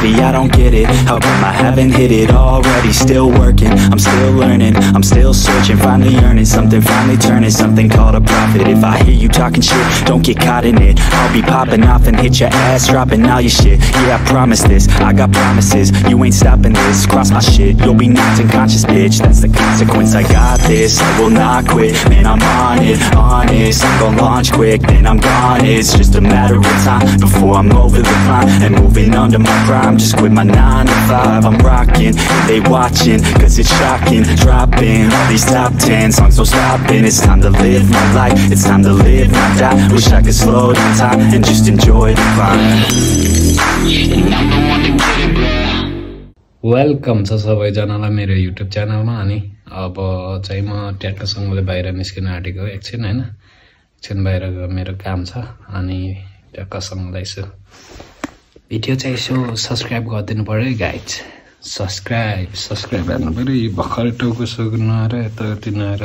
See, I don't get it, how come I haven't hit it already? Still working, I'm still learning, I'm still searching, finally earning something, finally turning something called a profit. If I hear you talking shit, don't get caught in it. I'll be popping off and hit your ass, dropping all your shit. Yeah, I promise this, I got promises, you ain't stopping this. Cross my shit, you'll be knocked unconscious, bitch. That's the consequence, I got this, I will not quit. Man, I'm on it, honest, I'm gon' launch quick, then I'm gone. It's just a matter of time before I'm over the climb and moving under my prime. Just quit my 9 to 5, I'm rocking, and they watching, cause it's shocking. Dropping all these top 10 songs, so stopping. It's time to live my life, it's time to live, not die. Wish I could slow down time and just enjoy the climb. Welcome छ सबैजनालाई मेरो YouTube च्यानलमा। अनि अब चाहिँ म ट्याक्कसँगले बाहिर निस्किन आँटेको एकछिन हैन, एकछिन बाहिर मेरो काम छ। अनि ट्याक्कसँगलाई यसो भिडियो चाहिँ यसो सब्स्क्राइब गरिदिनु पर्यो गाइज। सब्स्क्राइब गर्नु पर्यो। भर्खर टाउको सुग्नु आएर यताउति नआएर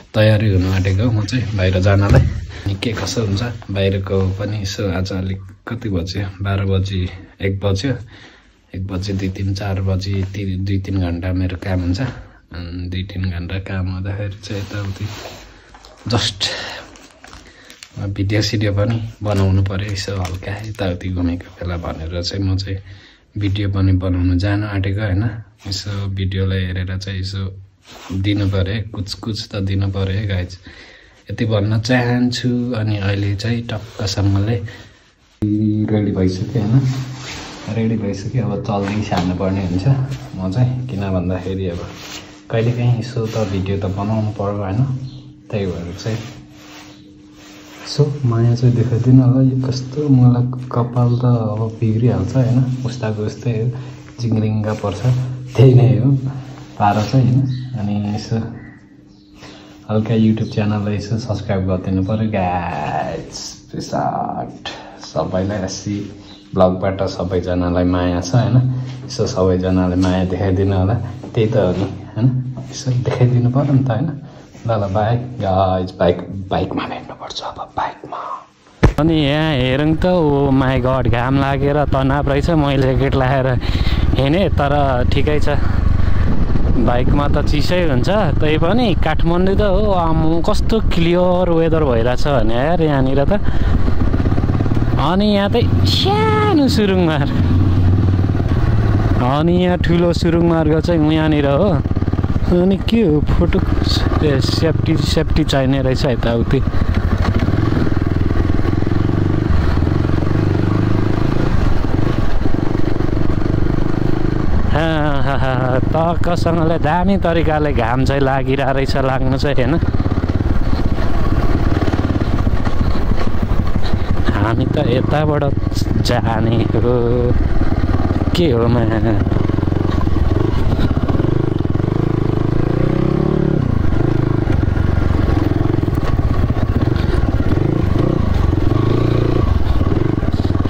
तयारी हुनु आँटेको म चाहिँ बाहिर जानलाई। अनि के कसो हुन्छ बाहिरको पनि यसो आज अलिक कति बज्यो 12 बजी 1 बज्यो 1 बजी 2 3 4 बजी 2-3 घण्टा मेरो काम हुन्छ। 2-3 घण्टा काम हुँदाखेरि चाहिँ यताउति जस्ट भिडियो सिडियो पनि बनाउनु पर्यो यसो हल्का यताउति घुमेको बेला भनेर चाहिँ म चाहिँ भिडियो पनि बनाउनु जानु आँटेको हैन। यसो भिडियोलाई हेरेर चाहिँ यसो दिनु पर्यो, कुछ त दिनु पर्यो है गाइज, यति भन्न चाहन्छु। अनि अहिले चाहिँ टक्कसँगले रेडी भइसक्यो हैन, रेडी भइसक्यो। अब चल्दै छाड्नु पर्ने हुन्छ म चाहिँ, किन भन्दाखेरि अब कहिलेकाहीँ यसो त भिडियो त बनाउनु पर्यो हैन। त्यही भएर चाहिँ सो माया चाहिँ देखाइदिनु होला। यो कस्तो मलाई कपाल त अब बिग्रिहाल्छ हैन, उस्ताको उस्तै हो, जिङ्रिङ्गा पर्छ, त्यही नै हो पारा चाहिँ हैन। अनि यसो हल्का युट्युब च्यानललाई यसो सब्स्क्राइब गरिदिनु पर्यो गाइज। सबैलाई अस्सी ब्लगबाट सबैजनालाई माया छ हैन, यसो सबैजनाले माया देखाइदिनु होला। त्यही त हो नि हैन, यसो देखाइदिनु पर्यो नि त हैन। ल बाइक गाइज, बाइकमा भेट्नुपर्छ अब बाइकमा। अनि यहाँ हेरौँ त ओ माई गड, घाम लागेर तनाव रहेछ। मैले ज्याकेट लगाएर हिँडेँ तर ठिकै छ, बाइकमा त चिसै हुन्छ। त्यही पनि काठमाडौँ त हो आम्मो कस्तो क्लियर वेदर भइरहेछ भने यार यहाँनिर त। अनि यहाँ चाहिँ सानो सुरुङमार, अनि यहाँ ठुलो सुरुङमार्ग चाहिँ यहाँनिर हो। अनि के हो फोटो सेफ्टी चाहिने रहेछ यताउति। टक्कसँगले दामी तरिकाले घाम चाहिँ लागिरहेको रहेछ, लाग्नु चाहिँ हैन। हामी त यताबाट जाने हो के हो मा।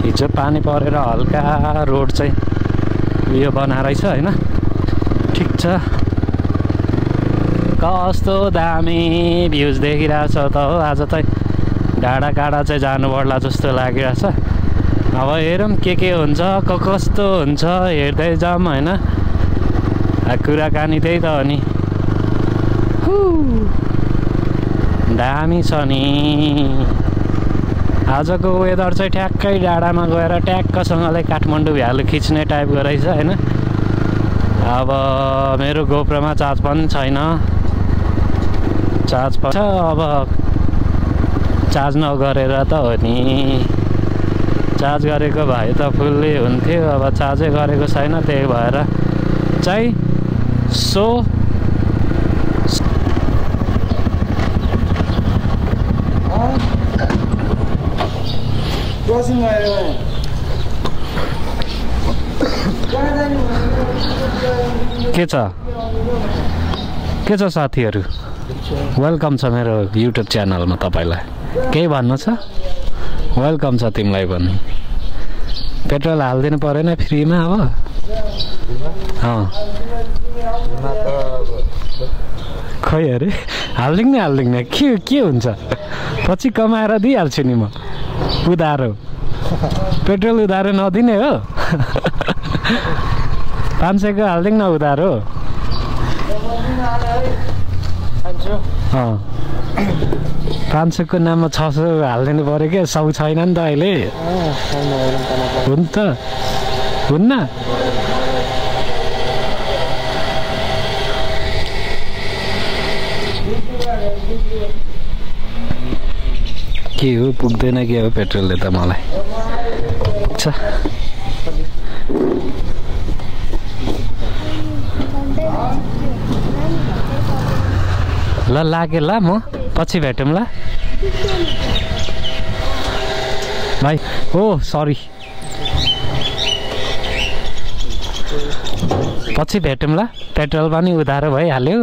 हिजो पानी परेर हल्का रोड चाहिँ उयो बनाएछ हैन, ठिक छ। कस्तो दामी भ्युज देखिरहेछ त हो। आज चाहिँ डाँडा काँडा चाहिँ जानु पर्ला जस्तो लागिरहेछ। अब हेरौँ के हुन्छ, कस्तो हुन्छ, हेर्दै जाऊँ हैन। कुराकानी त्यही त हो नि, दामी छ नि। आजको वेदर चाहिँ ठ्याक्कै डाँडामा गएर ट्याक्कसँगले काठमाडौँ भ्यालु खिच्ने टाइपको रहेछ हैन। अब मेरो गोप्रोमा चार्ज पनि छैन, चार्ज पर्छ। अब चार्ज नगरेर त हो नि, चार्ज गरेको भए त फुल्ली हुन्थ्यो। अब चार्जै गरेको छैन, त्यही भएर चाहिँ सो के छ साथीहरू, वेलकम छ मेरो युट्युब च्यानलमा। तपाईँलाई केही भन्नु छ? वेलकम छ तिमीलाई पनि। पेट्रोल हालिदिनु परेन फ्रीमा अब? खै अरे हालिदिने के हुन्छ, पछि कमाएर दिइहाल्छु नि म। उधारो पेट्रोल उधारो नदिने हो। 500 को हाल्दिङ न उधार हो 500 को नाममा 600 हालिदिनु पर्यो क्या 100 छैन नि त अहिले हुन् त हुन्न के हो पुग्दैन के हो पेट्रोलले त मलाई पुग्छ ल लागे ल म पछि भेटौँ ल भाइ ओ सरी पछि भेटौँ ल पेट्रोल पनि उधारो भइहाल्यो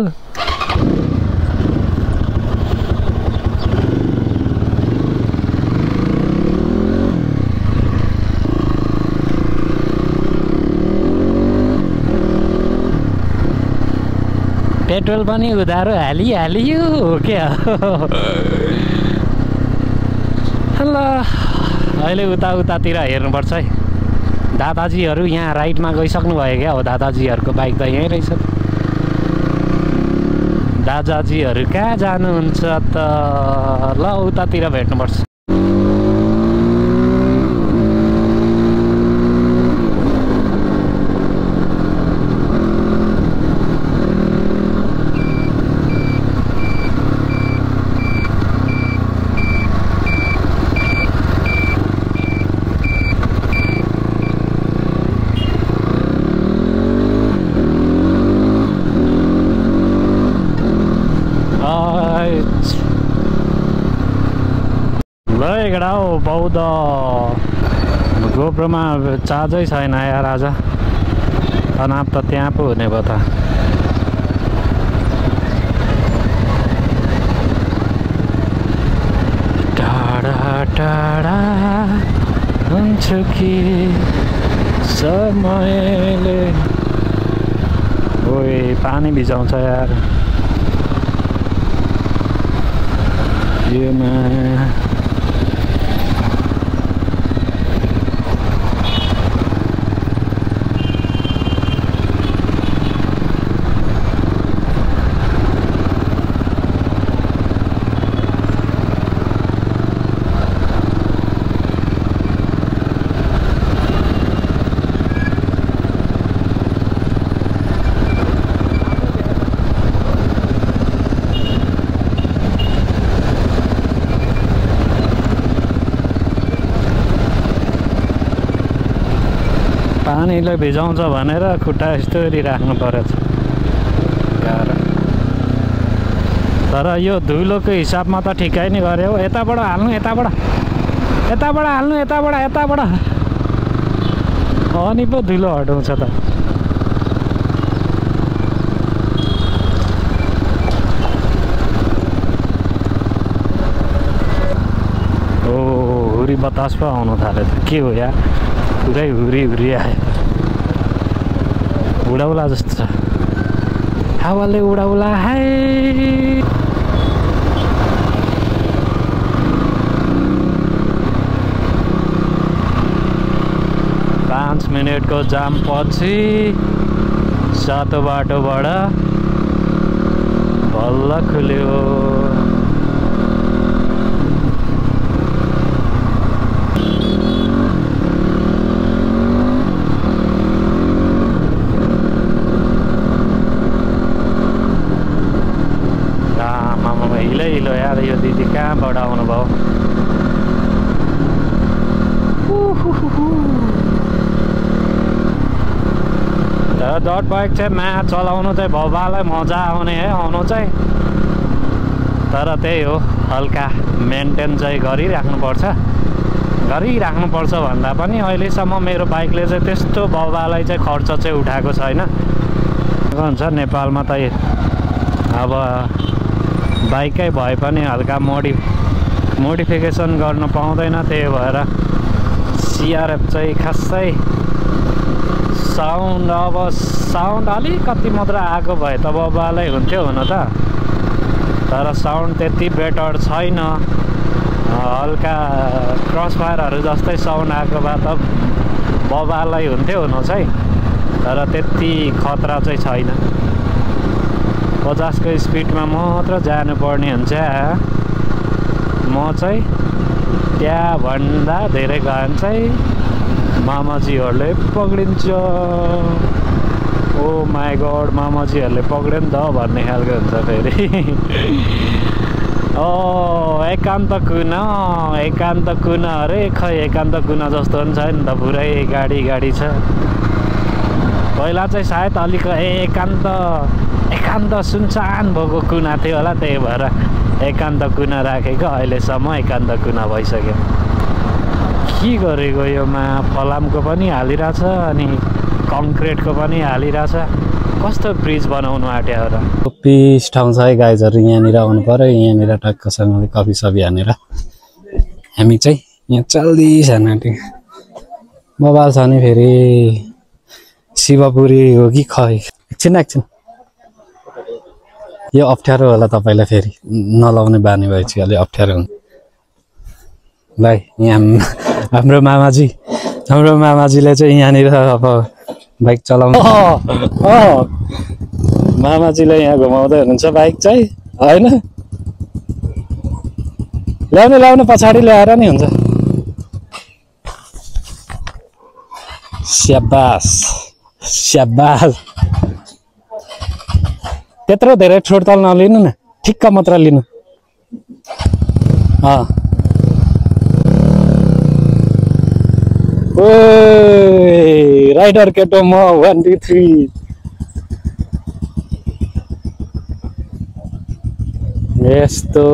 पेट्रोल पनि उधारो हालिहालियो क्या ल अहिले उतातिर हेर्नुपर्छ है दादाजीहरू यहाँ राइटमा गइसक्नु भयो क्या हो दादाजीहरूको बाइक त यहीँ रहेछ दादाजीहरू कहाँ जानुहुन्छ त ल उतातिर भेट्नुपर्छ बौद्ध गोप्रोमा चार्जै छैन यार आज तनाव त त्यहाँ पो हुने भयो त टाढा टाढा हुन्छ कि समयले ओए पानी भिजाउँछ यार योमा पानीले भिजाउँछ भनेर खुट्टा यस्तरी राख्नु परेछ तर यो धुलोको हिसाबमा त ठिकै नै गर्यो यताबाट हाल्नु यताबाट हाल्नु यताबाट अनि पो धुलो हटाउँछ त ओ हुरी बतास पो आउनु थाल्यो त के हो यार पुरै हुरी आयो उडाउला जस्तो छ हावाले उडाउला हाय 5 मिनटको जाम पछि सातो बाटोबाट बल्ल खुल्यो हिलो यार यो दिदी कहाँबाट आउनु भयो डट बाइक चाहिँ म्याच चलाउनु चाहिँ भौबालाई मजा आउने है आउनु चाहिँ तर त्यही हो हल्का मेन्टेन चाहिँ गरिराख्नुपर्छ भन्दा पनि अहिलेसम्म मेरो बाइकले चाहिँ त्यस्तो भौबालाई चाहिँ खर्च चाहिँ उठाएको छैन हुन्छ नेपालमा त अब बाइकै भए पनि हल्का मोडिफिकेसन गर्न पाउँदैन त्यही भएर सिआरएफ चाहिँ खासै साउन्ड अलिकति मात्र आएको भए त बबालै हुन्थ्यो हुन त तर साउन्ड त्यति बेटर छैन हल्का क्रस फायरहरू जस्तै साउन्ड आएको भए त बबालै हुन्थ्यो हुन चाहिँ तर त्यति खतरा चाहिँ छैन। 50 को स्पिडमा मात्र जानुपर्ने हुन्छ। म चाहिँ त्यहाँभन्दा धेरै गयो भने चाहिँ मामाजीहरूले पक्रिन्छ। ओ माई गड, मामाजीहरूले पक्रियो नि त भन्ने खालको हुन्छ फेरि। ओ एकान्त कुना अरे खै एकान्त कुना जस्तो पनि छैन त, पुरै गाडी छ। पहिला चाहिँ सायद अलिक एकान्त सुनसान भएको कुना थियो होला, त्यही भएर एकान्त कुना राखेको। अहिलेसम्म एकान्त कुना भइसक्यो। के गरेको योमा फलामको पनि हालिरहेछ अनि कङ्क्रिटको पनि हालिरहेछ। कस्तो ब्रिज बनाउनु आँट्यो र। पिस ठाउँ छ है गाइजहरू, यहाँनिर आउनु पऱ्यो। यहाँनिर टक्कसँगले कफी सफी हानेर हामी चाहिँ यहाँ चल्दैछन् आँट्यो। मोबाइल छ नि फेरि शिवपुरी हो कि खै। एकछिन यो अप्ठ्यारो होला तपाईँलाई, फेरि नलाउने बानी भएपछि अलि अप्ठ्यारो हुन्छ। भाइ यहाँ हाम्रो मामाजीले चाहिँ यहाँनिर अब बाइक चलाउनु। मामाजीले यहाँ घुमाउँदै हुनुहुन्छ बाइक चाहिँ, होइन? ल्याउनु पछाडि ल्याएर नि हुन्छ। स्याबास त्यत्रो धेरै ठोडताल नलिनु न, ठिक्क मात्र लिनु। ओ राइडर केटो म 1 2 3। यस्तो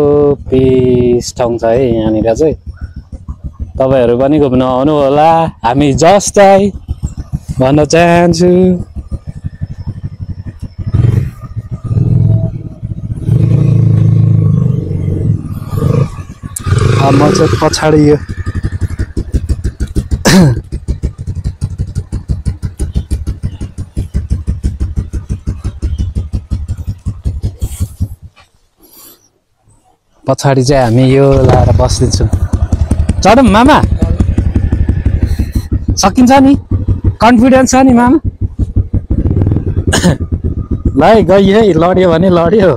पिस ठाउँ छ है यहाँनिर चाहिँ। तपाईँहरू पनि घुम्न आउनु होला। हामी जस्ट भन्न चाहन्छु। म चाहिँ पछाडि यो पछाडि चाहिँ हामी यो लाएर बस्दैछौँ। चढौँ मामा, सकिन्छ नि? कन्फिडेन्स छ नि मामा? ल है गयो है, लड्यो भने लड्यो,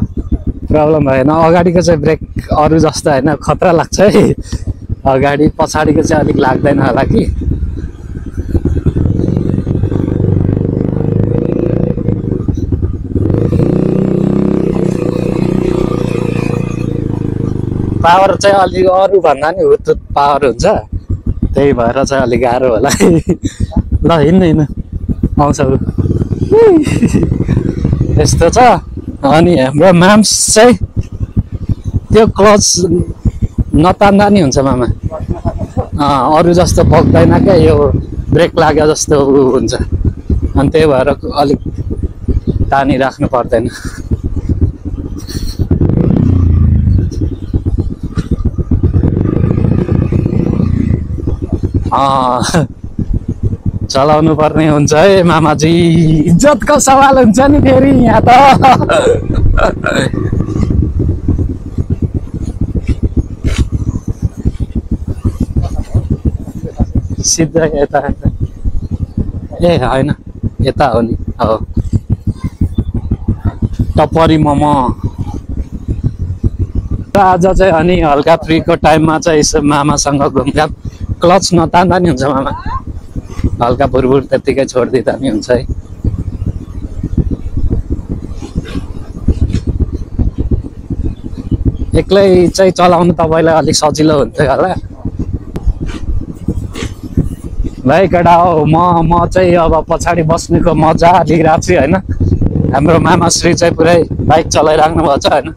प्रब्लम भएन। अगाडिको चाहिँ ब्रेक अरू जस्तो होइन, खतरा लाग्छ है अगाडि। पछाडिको चाहिँ अलिक लाग्दैन होला कि। पावर चाहिँ अलिक अरू भन्दा नि हुतुत पावर हुन्छ, त्यही भएर चाहिँ अलिक गाह्रो होला है। ल हिँड्नु आउँछ यस्तो छ। अनि हाम्रो माम्स चाहिँ त्यो क्लच नतान्दा नि हुन्छ मामा, अरू जस्तो बग्दैन क्या, यो ब्रेक लाग्यो जस्तो हुन्छ। अनि त्यही भएर अलिक तानिराख्नु पर्दैन। चलाउनु पर्ने हुन्छ है मामाजी, इज्जतको सवाल हुन्छ नि फेरि यहाँ त। सिधै यता ए होइन, यता हो नि। हो टपरी मोमो आज चाहिँ। अनि हल्का फ्रीको टाइममा चाहिँ यसो मामासँग घुमघाम। क्लच नतान्दा नि हुन्छ मामा, हल्का बुरबुर त्यत्तिकै छोडिदिँदा नि हुन्छ है। एक्लै चाहिँ चलाउनु तपाईँलाई अलिक सजिलो हुन्थ्यो होला। भाइ केटा हो, म चाहिँ अब पछाडि बस्नेको मजा लिइरहेको छु होइन। हाम्रो मामाश्री चाहिँ पुरै बाइक चलाइराख्नु भएको छ होइन।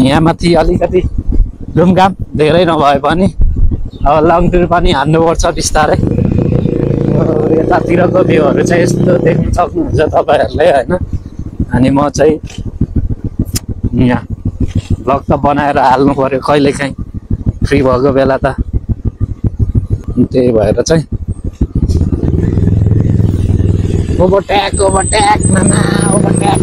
यहाँ माथि अलिकति घुमघाम धेरै नभए पनि अब लङ टुर पनि हान्नुपर्छ बिस्तारै। यतातिरको भ्यूहरू चाहिँ यस्तो देख्न सक्नुहुन्छ तपाईँहरूले होइन। अनि म चाहिँ यहाँ भ्लग त बनाएर हाल्नु पर्यो कहिलेकाहीँ फ्री भएको बेला त। त्यही भएर चाहिँ ओभरटेक मामा ओभरटेक।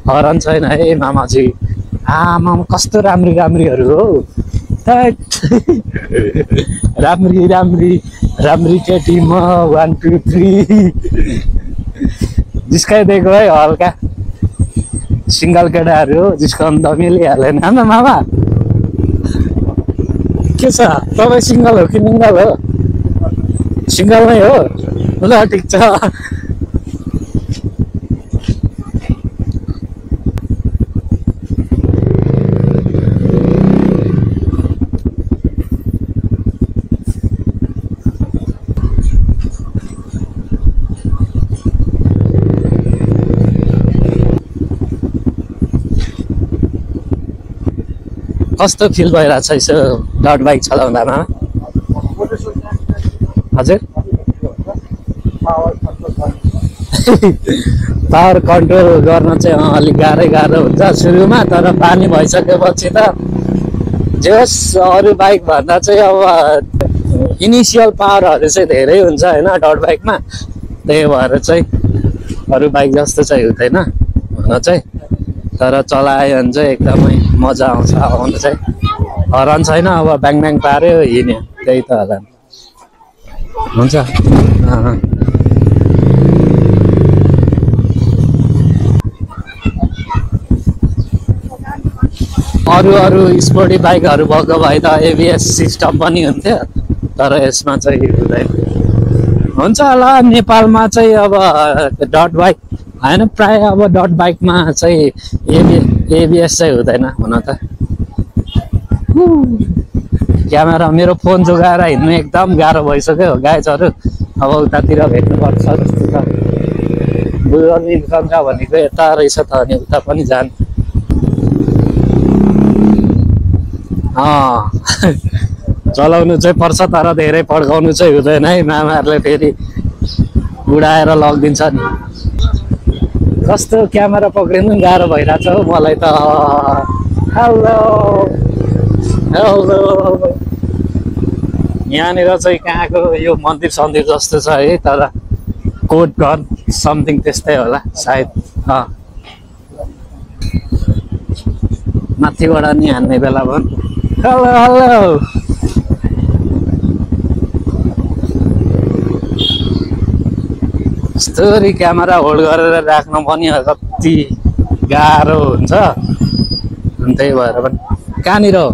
हरन छैन है मामाजी। आमा कस्तो राम्रीहरू हो। राम्री राम्री राम्री केटी म 1 2 3 जिस्काइदिएको है हल्का सिङ्गल केटाहरू हो जिस्काउनु त मिलिहालेन न मामा के छ तपाईँ सिङ्गल हो कि मिङ्गल हो सिङ्गल नै हो ल ठिक छ कस्तो फिल भइरहेछ यसो डट बाइक चलाउँदामा हजुर पावर कन्ट्रोल गर्न चाहिँ अलिक गाह्रो हुन्छ सुरुमा तर पानी भइसकेपछि त जस अरू बाइक भन्दा चाहिँ अब इनिसियल पावरहरू चाहिँ धेरै हुन्छ होइन डट बाइकमा त्यही भएर चाहिँ अरू बाइक जस्तो चाहिँ हुँदैन हुन चाहिँ तर चलायो भने चाहिँ एकदमै मजा आउँछ आउनु चाहिँ हरन छैन अब ब्याङ ब्याङ पार्यो हिँड्यो त्यही त होला हुन्छ अरू स्पोर्टी बाइकहरू भएको भए त एबिएस सिस्टम पनि हुन्थ्यो तर यसमा चाहिँ हुँदैन हुन्छ होला नेपालमा चाहिँ अब डट बाइक होइन प्राय अब डट बाइकमा चाहिँ एबिएस चाहिँ हुँदैन हुन त क्यामेरा मेरो फोन जोगाएर हिँड्नु एकदम गाह्रो भइसक्यो गाइजहरू अब उतातिर भेट्नुपर्छ जस्तो छ बुझ्नु इन्कम छ भनेको यता रहेछ त अनि उता पनि जानु चलाउनु चाहिँ पर्छ तर धेरै पड्काउनु चाहिँ हुँदैन है मामाहरूले फेरि उडाएर लगिदिन्छ नि कस्तो क्यामेरा पक्रिनु गाह्रो भइरहेछ हौ मलाई त हेलो हेलो यहाँनिर चाहिँ कहाँको यो मन्दिर सन्दिर जस्तो छ है तर कोट घर समथिङ त्यस्तै होला सायद माथिबाट नि हान्ने बेला भयो हेलो हेलो यस्तोरी क्यामेरा होल्ड गरेर राख्नु पनि कति गाह्रो हुन्छ अनि त्यही भएर पनि कहाँनिर हो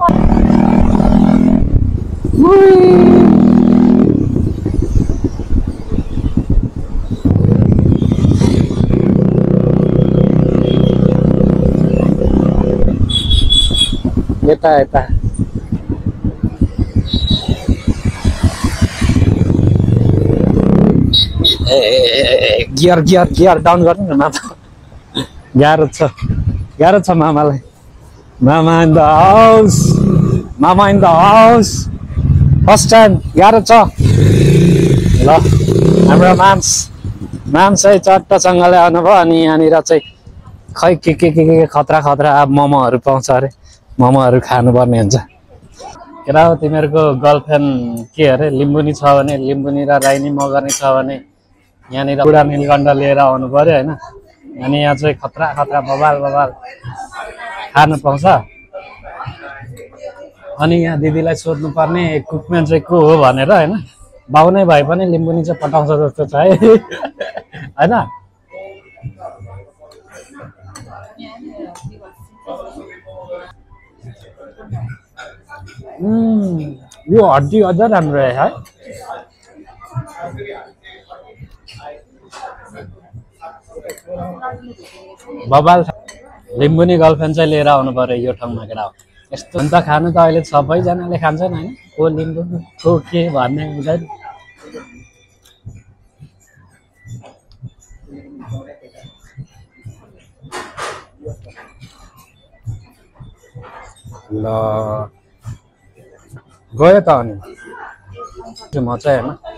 यता यता गियर डाउन गर्नु न मामा गाह्रो छ मामालाई मामा in the house first time गाह्रो छ ल हाम्रो माम्स चाहिँ चट्टसँगले आउनुभयो अनि यहाँनिर चाहिँ खै के खतरा अब मोमोहरू पाउँछ अरे मोमोहरू खानुपर्ने हुन्छ केटा हो तिमीहरूको गर्लफ्रेन्ड के अरे लिम्बुनी छ भने लिम्बुनी र राइनी मगर्नी छ भने यहाँनिर बुढा नीलकण्ठ लिएर आउनु पर्यो होइन अनि यहाँ चाहिँ खतरा बबाल खानु पाउँछ अनि यहाँ दिदीलाई सोध्नु पर्ने कुकम्यान चाहिँ को हो भनेर होइन बाउ नै भए पनि लिम्बुनी चाहिँ पठाउँछ जस्तो छ है होइन यो हड्डी अझ राम्रो है बबाल लिम्बुनी गर्लफ्रेन्ड चाहिँ लिएर आउनु पर्यो यो ठाउँमा केटा हो यस्तो त खानु त अहिले सबैजनाले खान्छन् होइन को लिम्बु को के भन्ने हुँदैन ल गयो त अनि म चाहिँ होइन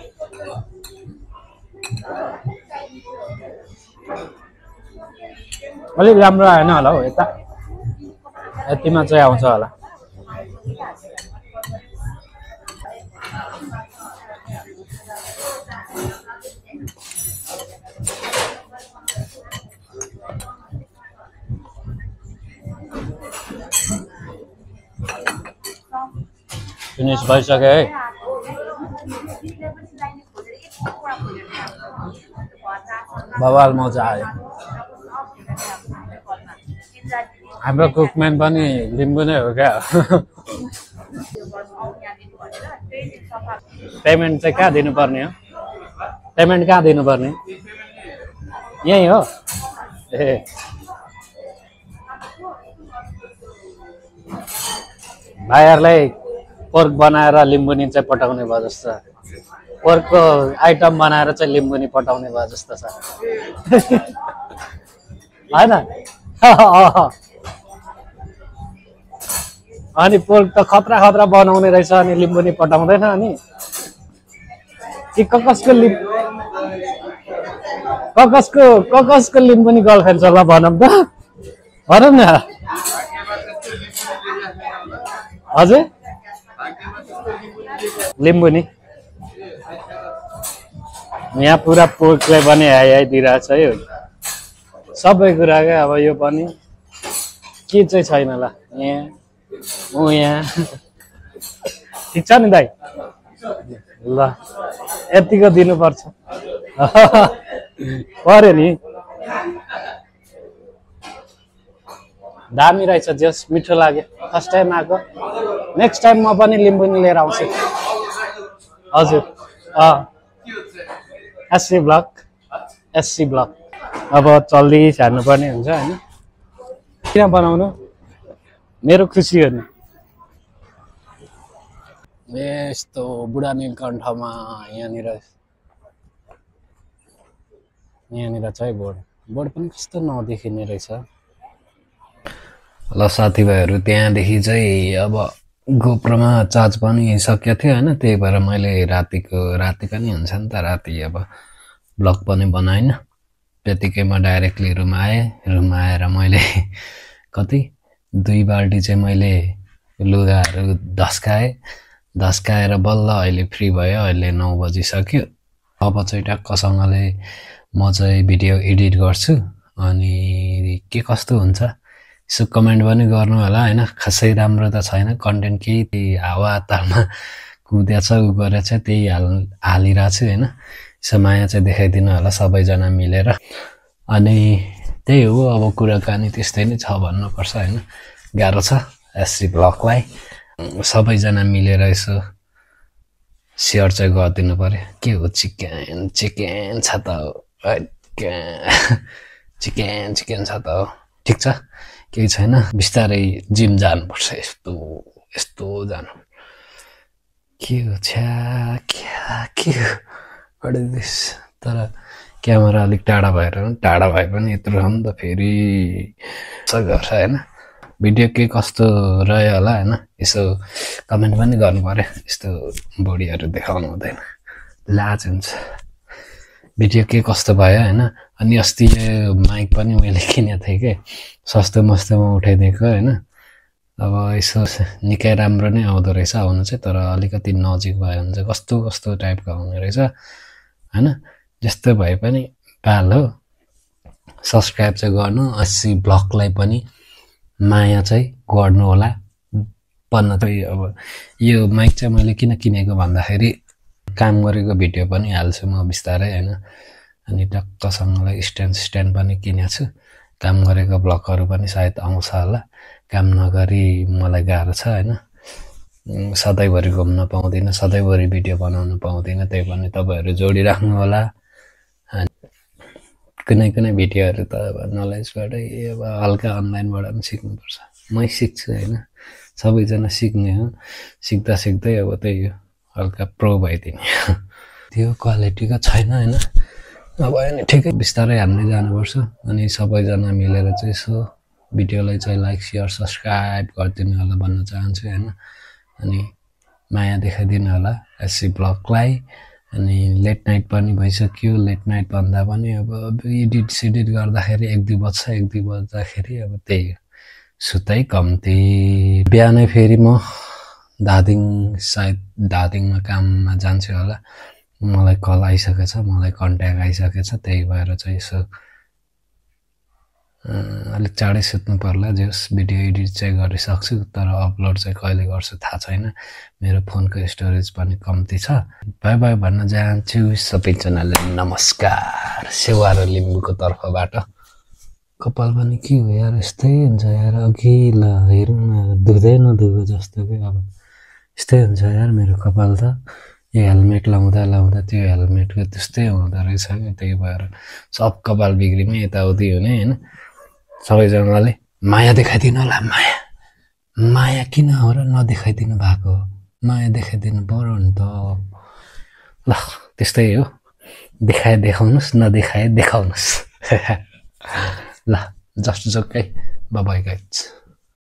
अलिक राम्रो आएन होला हौ यता यतिमा चाहिँ आउँछ होला फिनिस भइसक्यो है बवाल मजा आयो हाम्रो कुकम्यान पनि लिम्बू नै हो क्या पेमेन्ट चाहिँ कहाँ दिनुपर्ने हो पेमेन्ट कहाँ दिनुपर्ने यही हो ए भाइहरूलाई पोर्क बनाएर लिम्बुनी चाहिँ पठाउने भयो जस्तो पोर्कको आइटम बनाएर चाहिँ लिम्बुनी पठाउने भयो जस्तो छ होइन अनि पोर्क त खतरा खतरा बनाउने रहेछ अनि लिम्बुनी पठाउँदैन अनि कि कसको लिम्बुनी गर्लफ्रेन्ड छ ल भनौँ त भनौँ न हजुर लिम्बुनी यहाँ पुरा पोर्कलाई पनि आइदिरहेछ है सबै कुराकै अब यो पनि के चाहिँ छैन ल यहाँ ठिक छ नि दाइ ल यतिको दिनुपर्छ पर्यो नि दामी रहेछ जस मिठो लाग्यो फर्स्ट टाइम आएको नेक्स्ट टाइम म पनि लिम्बुनी लिएर आउँछु हजुर एससी ब्लक अब चल्दै छाड्नुपर्ने हुन्छ होइन किन बनाउनु मेरो खुसी हो नि यस्तो बुढा नीलकण्ठमा यहाँनिर चाहिँ बोर्ड पनि कस्तो नदेखिने रहेछ ल साथीभाइहरू त्यहाँदेखि चाहिँ अब गोप्रोमा चार्ज पनि सकिएको थियो होइन त्यही भएर मैले राति पनि हुन्छ नि त राति अब ब्लग पनि बनाइन त्यतिकैमा डाइरेक्टली रुम आएर मैले कति 2 बाल्टी चाहिँ मैले लुगाहरू धस्काएर बल्ल अहिले फ्री भयो अहिले 9 बजिसक्यो अब चाहिँ टक्कसँगले म चाहिँ भिडियो एडिट गर्छु अनि के कस्तो हुन्छ यसो कमेन्ट पनि गर्नु होला होइन खासै राम्रो त छैन कन्टेन्ट केही हावा तालमा कुदेछ उ गरेर चाहिँ त्यही हालिरहेको छु होइन यसो माया चाहिँ देखाइदिनु होला सबैजना मिलेर अनि त्यही हो अब कुराकानी त्यस्तै नै छ भन्नुपर्छ होइन गाह्रो छ एससी ब्लगलाई सबैजना मिलेर यसो सेयर चाहिँ गरिदिनु पर्यो के हो चिकन छ त चिकन छ त हो ठिक छ केही छैन बिस्तारै जिम जानुपर्छ यस्तो जानु के हो के हो तर क्यामेरा अलिक टाढा भए पनि यत्रो हो नि त फेरि गर्छ होइन भिडियो के कस्तो रह्यो होला होइन यसो कमेन्ट पनि गर्नु पर्यो यस्तो बोडीहरू देखाउनु हुँदैन लाज हुन्छ भिडियो के कस्तो भयो होइन अनि अस्ति यो माइक पनि मैले किनेको थिएँ कि सस्तो मस्तोमा उठाइदिएको होइन अब यसो निकै राम्रो नै आउँदो रहेछ आउनु चाहिँ तर अलिकति नजिक भयो भने चाहिँ कस्तो टाइपको आउने रहेछ होइन जस्तो भए पनि पाल हो सब्सक्राइब चाहिँ गर्नु एससी ब्लगलाई पनि माया चाहिँ गर्नु होला भन्न चाहिँ अब यो माइक चाहिँ मैले किन किनेको भन्दाखेरि काम गरेको भिडियो पनि हाल्छु म बिस्तारै होइन अनि टक्कसँगलाई स्ट्यान्ड पनि किनेको छु काम गरेको ब्लगहरू पनि सायद आउँछ होला काम नगरी मलाई गाह्रो छ होइन सधैँभरि घुम्न पाउँदिनँ सधैँभरि भिडियो बनाउन पाउँदिनँ त्यही पनि तपाईँहरू जोडिराख्नु होला कुनै भिडियोहरू त अब नलेजबाटै अब हल्का अनलाइनबाट पनि सिक्नुपर्छ मै सिक्छु होइन सबैजना सिक्ने हो सिक्दै अब त्यही हो हल्का प्रो भइदिने त्यो क्वालिटीको छैन होइन अब नि ठिकै बिस्तारै हाल्दै जानुपर्छ अनि सबैजना मिलेर चाहिँ यसो भिडियोलाई चाहिँ लाइक सेयर सब्सक्राइब गरिदिनु होला भन्न चाहन्छु होइन अनि माया देखाइदिनु होला एससी ब्लगलाई अनि लेट नाइट पनि भइसक्यो लेट नाइट भन्दा पनि अब एडिट गर्दाखेरि 1-2 बज्दाखेरि अब त्यही सुतै कम्ती बिहानै फेरि म धादिङमा काममा जान्छु होला मलाई कल आइसकेछ मलाई कन्ट्याक्ट आइसकेछ त्यही भएर चाहिँ यसो अलिक चाँडै सुत्नु पर्ला जस भिडियो एडिट चाहिँ गरिसक्छु तर अपलोड चाहिँ कहिले गर्छु थाहा छैन मेरो फोनको स्टोरेज पनि कम्ती छ बाइ बाइ भन्न चाहन्छु सबैजनालाई नमस्कार सेवारो लिम्बूको तर्फबाट कपाल पनि के हो यार यस्तै हुन्छ यार अघि ल हेर्नु न दुख्दै नदुख्यो जस्तो के अब यस्तै हुन्छ यार मेरो कपाल त यो हेलमेट लाउँदा त्यो हेलमेटको त्यस्तै हुँदो रहेछ क्या त्यही भएर सब कपाल बिग्रिमै यताउति हुने होइन सबैजनाले माया देखाइदिनु होला माया किन हो र नदेखाइदिनु भएको माया देखाइदिनु पर्यो नि त ल त्यस्तै हो देखाए देखाउनुहोस् नदेखाए देखाउनुहोस् ल जस्ट जोकै बाइ बाइ गाइज